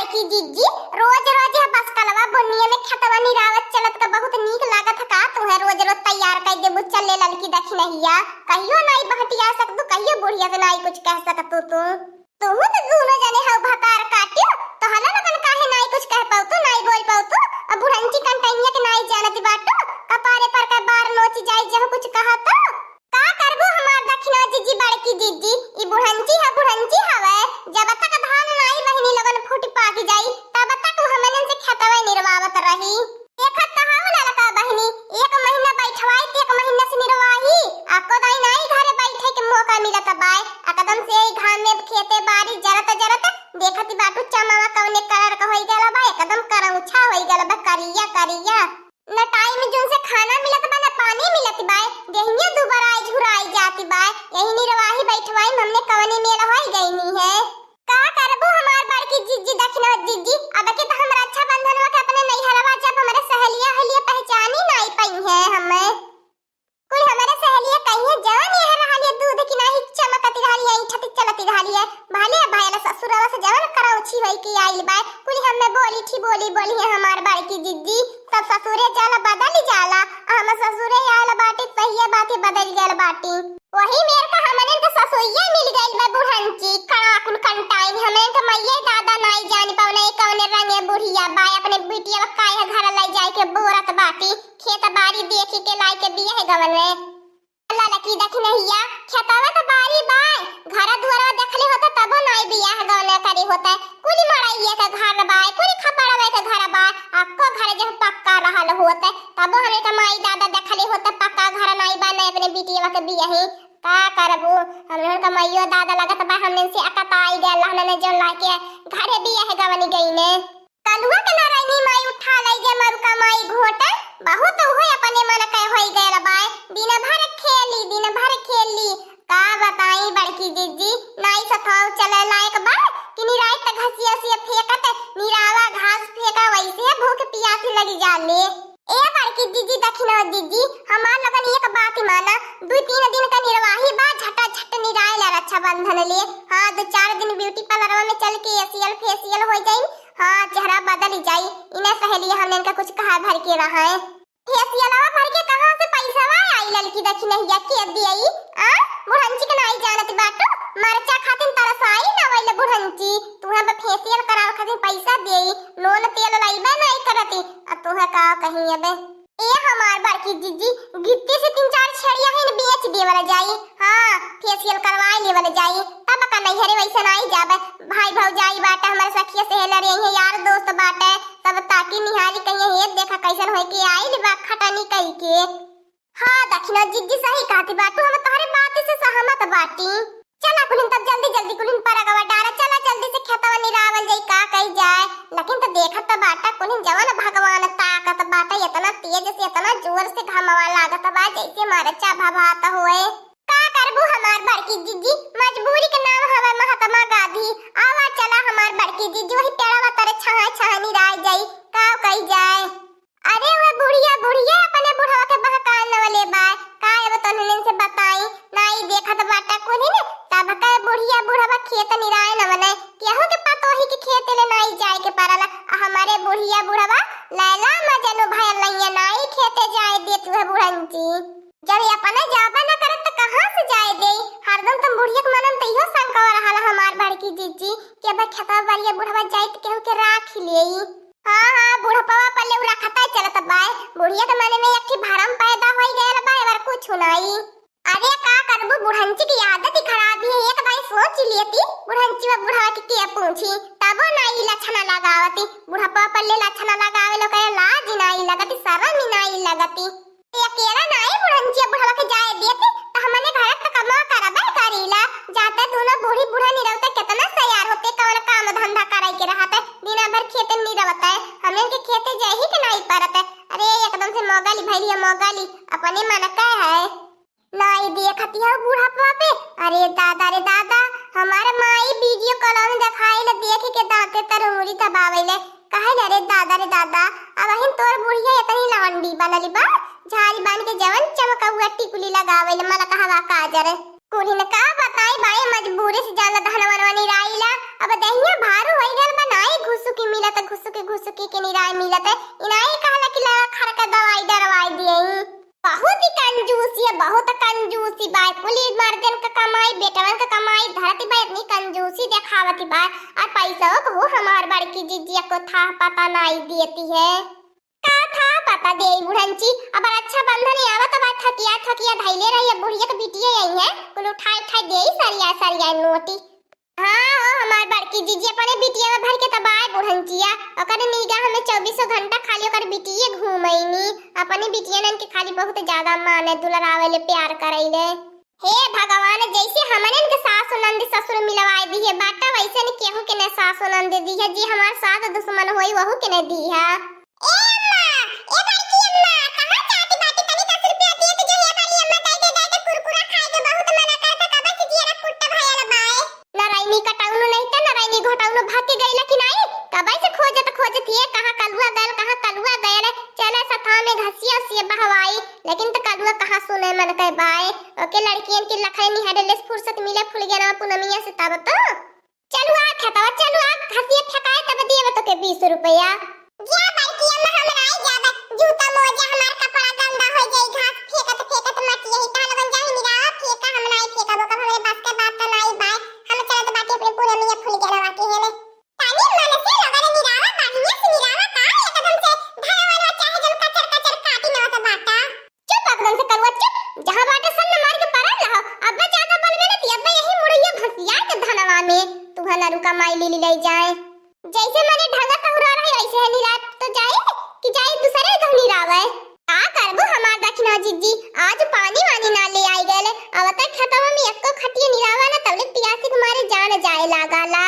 बड़की जीजी रोज रोज बस कलवा बुनिया में खतवा निरावत चलत का बहुत नीक लागत का तुम्हें रोज रोज तैयार कर दे चले लड़की दखी नहिया कहियो नाई बहटिया सकतु कहियो बुढ़िया से नाई कुछ कह सकतु तुम तो दोनों जने हो भतार काटियो तो हला लगन काहे नाई कुछ कह पाउतु नाई बोल पाउतु अब बुढ़ंची कंटैनिया के नाई जानती बाटो कपारे पर का बार नोच जाए जह कुछ कहा तो का करबो हमार दक्षिणा जीजी बड़की जीजी ई बुढ़ंची हवे जब तक धान नाई बहिनी लगन फूट पाकी जाई तब तक हमनन से खतवा निर्वावत रही देखत कहां ललका बहिनी एक महीना बैठवाई ते एक महीना से निर्वाही आपको दाई नाई घरे बैठे के मौका मिलत बाय एकदम से घाम में खेते बारी जरत देखती बाटू चमावा कवने कलर का होई गेला बा एकदम करौछा होई गेला बा करिया न टाइम जोन से खाना मिलत बा न पानी मिलत बा देहिया दुबराई झुराई जाती बा यही निर्वाही बैठवाई हमने कवने मेला होई गईनी है का करबो हमार बड़की जीजी दक्षिणा जीजी अब के तो हमरा अच्छा बंधन के अपने नैहरवा जब हमारे सहेलिया पहचानी नहीं पाई है हमें कोई हमारे सहेलिया कहिए जवान यह रहालिए दूध की नहीं चमकती रहालिए छती चलती रहालिए भाले भाईला ससुरवा से जवान करौछी होई की आइल बा कोई हमें बोली है हमार बड़की जीजी सब ससुरे जाला बदल जाला हम ससुरे आला बाटी सही बातें बदल गेल बाटी वही मेर का हमने तो ससुइया मिल गइल बा बुढ़ंची कड़ाकुल कंटाइन हमें तो मैये दादा नाई जान पावने कवने रंगे बुढ़िया बा अपने बिटिया काहे घर ले जाए के बोरत बाटी खेत बाड़ी देखी के लाई के बिया है गवन में अल्लाह लकी देख नहिया खेतवा तो बारी बाय घर दुआरा देखले होता तब नाई बिया है गवन करे होता कुली मड़ाइए का घर बाय कुली खपड़वा का घर बाय आपको घर जब पक्का रहल होता तब हमें का माई दादा देखले होता पक्का घर नाई बा नहीं अपने बिटिया के बिया है का करबो हमन का माईयो दादा लगत बा हमने से अकताई गेल हमने जो लाके घरे बिया है गवनी गईने कलुआ के नारायणी माई उठा लाई जे मरु का माई घोटा बहुत होय अपने मन कह होई गेल बाय दिन भर खेली का बताई बड़की जीजी नाई सथाव चले लायक बा कि निराई त घसिया से फेंकत निरावा घास फेंका वैसे भूख प्यासी लगी जाले ए बड़की जीजी दक्षिणा जीजी हमार लगन एक बात माना 2-3 दिन का निर्वाही बा झट निराई ला रक्षा बंधन ले हां 2-4 दिन ब्यूटी पार्लर में चल के फेशियल हो जाई हां चेहरा बदल जाई इने सहेली हमने इनका कुछ कहा भर के रहा है फेशियलवा भर के कहां से पैसा आई लड़की दक्षिणा के दियई आ बुढ़ंची के नाई जानत बाटो मरचा खातिन तरसाई ना वइले बुढ़ंची तुहा बे फेशियल कराव खातिर पैसा देई लोन तेल लाइबा नहीं करती आ तुहा का कहीं अबे ए हमार बड़की जीजी गिट्टी से 3-4 छड़िया है बेच देवल जाई हां फेशियल करवाई लेवल जाई तब का नहीं हरे वैसे नहीं जाबे भाई भौजाई बाटे हमर सखिया सहेला रे है यार दोस्त बाटे सब ताकी निहारी कहिए हे देखा कैसन होय के आइल बा खटनी कई के हां दक्षिणा जीजी सही कहती बाटू हम तोहरे बात से सहमत बाटी चला कुलिन तब जल्दी कुलिन परगवा डारा चला जल्दी से खेतवा निरावल जाई का कई जाए लेकिन तो देखत बाटा कुलिन जवान भगवान ताकत बाटा इतना तेज से इतना जोर से घमवा लागत बा जैसे मरचा भभात होए का करबू हमार बड़की जीजी मजबूरी के नाम हवे महात्मा गांधी आवा चला हमार बड़की जीजी वही पेड़वा तरे छहा निराय जाई का कई जाए अरे वो बुढ़िया अपने बुढ़वा के बहकान वाले बा काय अब तोने से बताई नाई देखत बाटा कोनी ने तब का बुढ़वा खेत निराय न बने केहू के पतोही के खेत ले नाई जाए के परला हमारे बुढ़वा लैला मजनू भाई लइया नाई खेते जाए देत है बुढ़ंची जब अपने जाबा न करत त कहां से जाए दे हरदम तुम बुढ़िया के मनन त इहो शंका रहल हमार बड़की जीजी के बा खेतवा वाली बुढ़वा जाए त केहू के राख लेई हां बुढ़पवा पल्ले उरा खता चलत बाय बुढ़िया के मन में एक भरम पैदा होई गेल बा एवर कुछ नहीं अरे का करबू बुढ़ंची की आदत ही खराब है एक भाई सोच लेती बुढ़ंची व बुढ़वा के पूछी तब नाई लक्षण लगावती बुढ़पवा पल्ले लक्षण लगावे लो कहे लाज नाई लगती शर्म नाई लगती अकेला नाई बुढ़ंची बुढ़वा के जाए देती त हमने घर त कमा करबे करीला जाते दोनों बूढ़ी बूढ़ा निरवते कितना तैयार होते कौन काम धंधा कराई के रहते दिन भर खेते में निरवते हमें के खेते जाए ही के नहीं परते अरे एकदम से मोगाली अपने मन का है नाई देखती है बुढ़ापा पे अरे दादा हमारे माई वीडियो कॉल में दिखाई ले देख के दांते तरमुरी दबावेले कहे रे दादा अब हम तोर बुढ़िया इतनी लवंडी बनली बा झाड़ी बांध के जवन चमका हुआ टिकुली लगावेले मला कहवा काजर कोनी न का बताई बाए मजबूरी से जान धनवनवा निराईला अब दहिया भारू होई गल बनाई घुस घुसुकी मिलत घुसुकी के निराय मिलत इनाई कहला कि लगा खर का दवाई डरवाई दिए। बहुत ही कंजूसी है, बहुत कंजूसी बाय पुलिस मर्दन का कमाई बेटवन का कमाई धरती बाय इतनी कंजूसी दिखावती बाय और पैसा को हमार बड़की जीजिया को था पता नहीं देती है। का था पता दे बुढ़ंची अब अच्छा बंधन आवत बात थकिया धैले रही है बुढ़िया के बिटिया यही है कुल उठाई दे सरिया नोटी। हाँ हमार बड़की जीजी अपने बिटिया में भर के तबाय बुढ़ंचिया ओकर निगाह में 24 घंटा खाली ओकर बिटिया घूमैनी अपनी बिटिया नन के खाली बहुत ज्यादा माने दुलरावेले प्यार करैले। हे भगवान जैसे हमने के सास नंद ससुर मिलवाई दी है बाटा वैसे ने केहू के ने सास नंद दी है जी हमार सास दुश्मन होई वहू के ने दी है। ए अम्मा ए बड़की अम्मा कहां चाहती बाटी तनी 10 रुपया दे के जो है बड़ी अम्मा दे के कुरकुरा खाए के बहुत मना करता कबा से जीरा कुट्टा भाया लबाए नारायणी कटाउनु नहीं त नारायणी घटाउनु भाती गईला कि नहीं कबाई से खोजत ये कहां कलुआ गयल चले सथा में घसिया से बहवाई लेकिन त कलुआ कहां सुने मन के बाय ओके लड़कियन की लखई निहारे ले फुर्सत मिले फुल गया ना पुनमिया से तब तो चलू आ खतवा चलू आ घसिया फेकाए तब दिए तो के 20 रुपया जा बड़की अम्मा हमरा आई जाबे जूता मोजा हमार कपड़ा गंदा हो जाई घास फेकत मत यही ता लगन जाई निरा फेका हम नहीं फेका वो हमरे बस के बात त नहीं बाय हम चलत बाटे अपने पुनमिया फुल गया बाटे हेले तानी मन से लगन निरावा बाहिया से निरावा का एकदम से धरवाना चाहे जन कचर काटी ना तो बाटा चुप एकदम से करवा चुप जहां बाटे सन मार के परल रहो अब ज्यादा बल में नहीं अब यही मुड़िया घसिया के धनवा में तुहना रुका माई ली ले जाए जैसे मैंने ढंगा कहरा रही वैसे है निरात तो जाए कि जाए दूसरे घर निरावे का करबो हमार दक्षिणा जीजी आज पानी वानी ना ले आई गले अब तक खतवा में एको खटिया निरावा ना तबले पियासी के मारे जान जाए लागला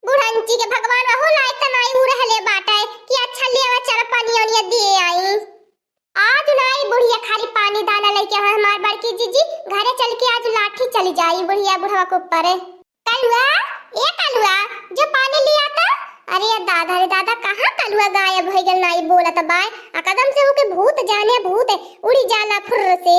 बुढ़ंची के भगवान हो लाए त नहीं उ रहले बाटाए कि अच्छा ले आवा चल पानी ओनिया दे आई आज नाई बुढ़िया खाली पानी दाना लेके हमार बड़की जीजी घरे चल के आज लाठी चली जाई बुढ़िया बुढ़वा के ऊपर कलुआ जो पानी लिया था अरे दादा रे दादा कहां कलुआ गायब हो गल नाई बोलत बाय आ कदम से होके भूत जाने भूत उड़ी जाला फुर से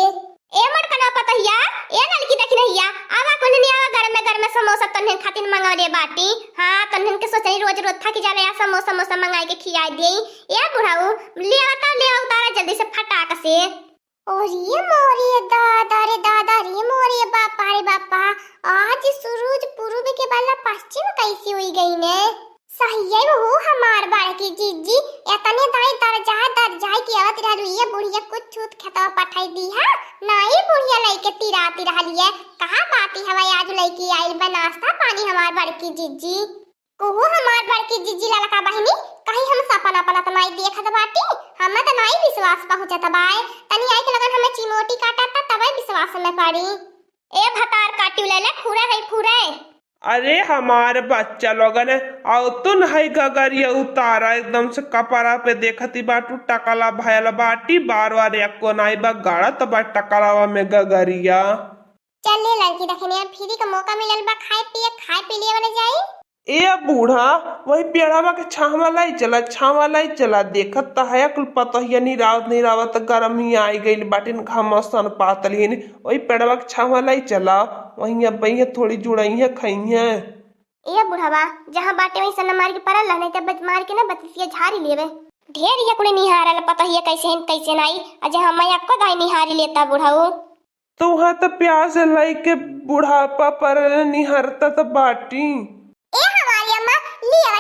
ए मट कना पतहिया ए लड़की देख रहिया आवा कोने नहीं आवा घर में समोसा तन्हन खातिर मंगा रे बाटी हां तन्हन के सोचई रोज थक जाले आ समोसा मंगाई के खिया देई ए बुढ़ाऊ ले तारा जल्दी से फटाक से और ये मोरी दादा रे मोरी बापा आज सूरज पूर्व के बाला पश्चिम कैसी हुई गई ने सही है वो हमार बड़की जीजी एतने दाई दर जाए की आवत रहलु ये बुढ़िया कुछ छूत खतवा पठाई दी है नाई बुढ़िया लइके तिराती रहलिए कहां बाती हवाई आज लइकी आइल बा नाश्ता पानी हमार बड़की जीजी कोहू हमार बड़की जीजी ललका बहिनी कहीं हम सपना तो नहीं देखत बाटी हमें तो नहीं विश्वास पहुंचत बाय तनी आई के लगन हमें चिमोटी काटता तबे विश्वास में पड़ी ए भतार काटी ले फुरे अरे हमारे बच्चा लोगन आओ तुन है गगरिया उतारा एकदम से कपड़ा पे देखती बाटू टकला भयल बाटी बार एको नाई बा गाड़ा तो बा टकलावा में गगरिया चल लड़की देखने यार फ्री का मौका मिलल बा खाए पी लिए बने जाई ए बूढ़ा वही पेड़ावा के छावा लाई चला देखत त है कुल पतहिया निरावत गरमी आई गइल बाटिन घमसन पातलिन वही पेड़ावा के छावा लाई चला वही अब थोड़ी जुड़ई है खई है ए बुढ़ावा जहां बाटे वहीं सन मार के परल नहीं त बच मार के ना बतिया झाड़ी लेवे ढेर ये कुड़ी निहारल पतहिया कैसे नाई अजे हम आपको गाय निहारी लेता बुढ़ाऊ तो वहां त प्यास लाई के बुढ़ापा पर निहारता त बाटी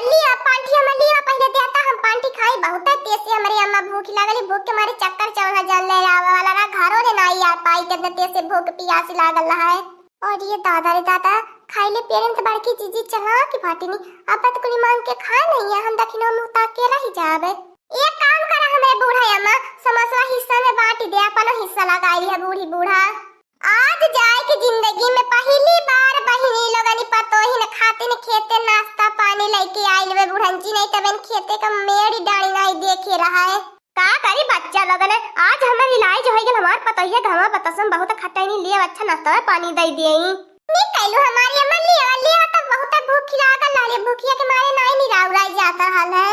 लिया पांठी हम लिया पहले देता हम पांठी खाई बहुत तेज से हमारी अम्मा भूख लागली भूख के मारे चक्कर चढ़ा जाने आवे वाला ना घरों ने नहीं आ पाई के तेज से भूख प्यास लागल है और ये दादा रे दादा खाइले पेरेंट तो बड़की चीजी चला की फाटी नहीं अब तो कुली मांग के खा नहीं है हम दखिनो मुंह ताक के रह जावे एक काम करा हमें बूढ़ा अम्मा समोसा हिस्सा में बांट दे अपन हिस्सा लगाई है बूढ़ी बूढ़ा आज जाए की जिंदगी में पहली बार बहिनी लोगनी पतोही न खाते न खेते नाश्ता पानी लेके आइल वे बुढ़ंची नहीं तबन खेते का मेड़ी डाली नहीं देखे रहा है का करी बच्चा लोगन आज हमें इलाज हो गइल हमार पतोहिया धमा बतसम बहुत खटाई नहीं लिए अच्छा नाश्ता पानी दे देई नी कैलू हमारी अम्मा लिया तो बहुत भूख लागल लाले भूखिया के मारे नहीं निराउराई जाता हाल है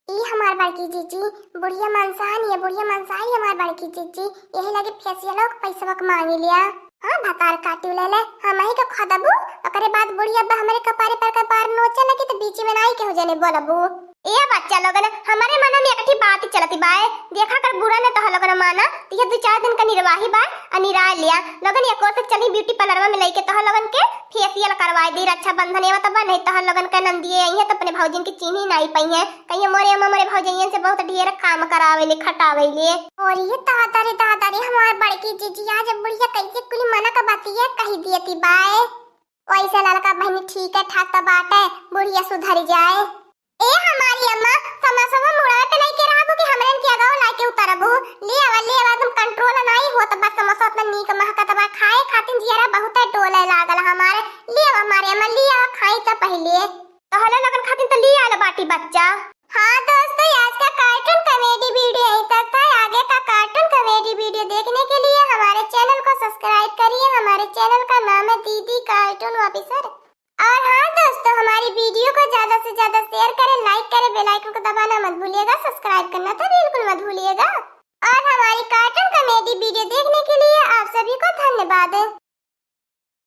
ई हमार बड़की जीजी बुढ़िया मनसानी हमार बड़की जीजी यही लगे फेसियल पैसा मांगी लिया हां भतार काटी ले हम ही का खदबू ओकरे बाद बुढ़िया हमरे कपारे पर कपार नोचे लगी तो बीच में नहीं के हो जाने बोलबू ए बच्चा लोगन हमारे मन में एकठी बात चलती बाए देखा कर बुरा ने तह लोगन माना तिहे 2-4 दिन का निर्वाही बा अनिरा लिया लोगन एक और से चली ब्यूटी पार्लर में लेके तह लोगन के फेशियल करवाई दी रक्षाबंधन एवा तब नहीं तह लोगन के नंदिए आई है तो अपने भौजिन की चीनी नहीं पाई है कहीं मोरे अम्मा मोरे भौजियन से बहुत ढेर काम करावे ले खटावे ले और ये दादारी हमार बड़की जीजी आज बुढ़िया कैसे कुल मना का बातिया कही दियती बाए वैसे लड़का बहनी ठीक है ठाक तो बात है बुढ़िया सुधर जाए ए हमारी अम्मा समोसा मुड़ा पे नहीं के रहबो कि हमरन के गांव लाके उतरबो ले आवा तुम कंट्रोल नहीं हो त बस समोसा उतना नीक महकत बा खाए खातिन जियारा बहुत टोले लागल हमारे ले आवा हमारी अम्मा ले आवा खाई त पहले तहले लगन खातिन त ले आला बाटी बच्चा। हां दोस्तों आज का कार्टून कॉमेडी वीडियो यहीं तक था आगे का कार्टून कॉमेडी वीडियो देखने के लिए हमारे चैनल को सब्सक्राइब करिए हमारे चैनल का नाम है दीदी कार्टून ऑफिसर। और हाँ दोस्तों हमारी वीडियो को ज्यादा से ज्यादा शेयर करें लाइक करें बेल आइकन को दबाना मत भूलिएगा सब्सक्राइब करना तो बिल्कुल मत भूलिएगा और हमारी कार्टून कॉमेडी वीडियो देखने के लिए आप सभी को धन्यवाद।